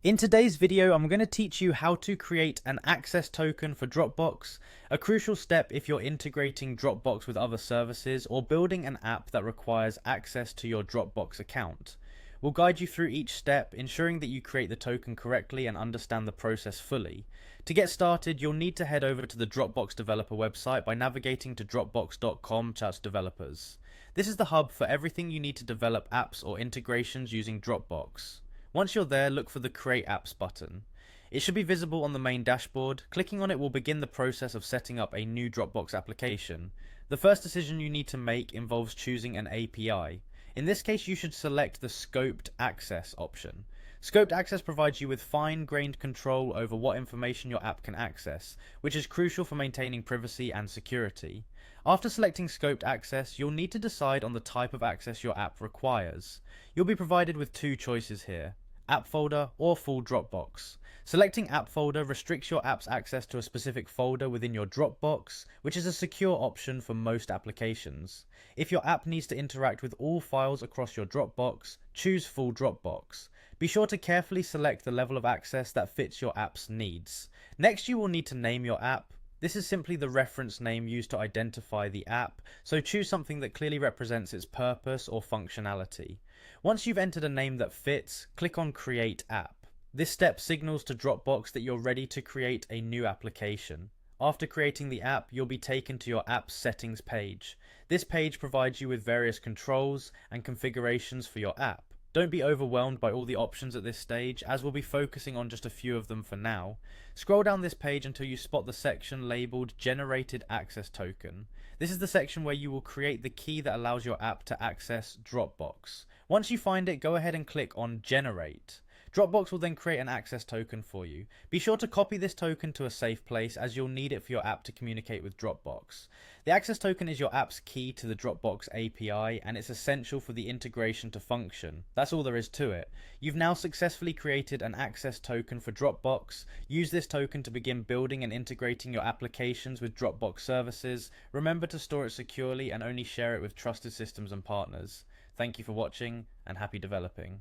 In today's video, I'm going to teach you how to create an access token for Dropbox, a crucial step if you're integrating Dropbox with other services or building an app that requires access to your Dropbox account. We'll guide you through each step, ensuring that you create the token correctly and understand the process fully. To get started, you'll need to head over to the Dropbox developer website by navigating to dropbox.com/developers. This is the hub for everything you need to develop apps or integrations using Dropbox. Once you're there, look for the Create Apps button. It should be visible on the main dashboard. Clicking on it will begin the process of setting up a new Dropbox application. The first decision you need to make involves choosing an API. In this case, you should select the Scoped Access option. Scoped Access provides you with fine-grained control over what information your app can access, which is crucial for maintaining privacy and security. After selecting Scoped Access, you'll need to decide on the type of access your app requires. You'll be provided with two choices here: App Folder or Full Dropbox. Selecting App Folder restricts your app's access to a specific folder within your Dropbox, which is a secure option for most applications. If your app needs to interact with all files across your Dropbox, choose Full Dropbox. Be sure to carefully select the level of access that fits your app's needs. Next, you will need to name your app. This is simply the reference name used to identify the app, so choose something that clearly represents its purpose or functionality. Once you've entered a name that fits, click on Create App. This step signals to Dropbox that you're ready to create a new application. After creating the app, you'll be taken to your app's settings page. This page provides you with various controls and configurations for your app. Don't be overwhelmed by all the options at this stage, as we'll be focusing on just a few of them for now. Scroll down this page until you spot the section labeled Generated Access Token. This is the section where you will create the key that allows your app to access Dropbox. Once you find it, go ahead and click on Generate. Dropbox will then create an access token for you. Be sure to copy this token to a safe place, as you'll need it for your app to communicate with Dropbox. The access token is your app's key to the Dropbox API, and it's essential for the integration to function. That's all there is to it. You've now successfully created an access token for Dropbox. Use this token to begin building and integrating your applications with Dropbox services. Remember to store it securely and only share it with trusted systems and partners. Thank you for watching, and happy developing.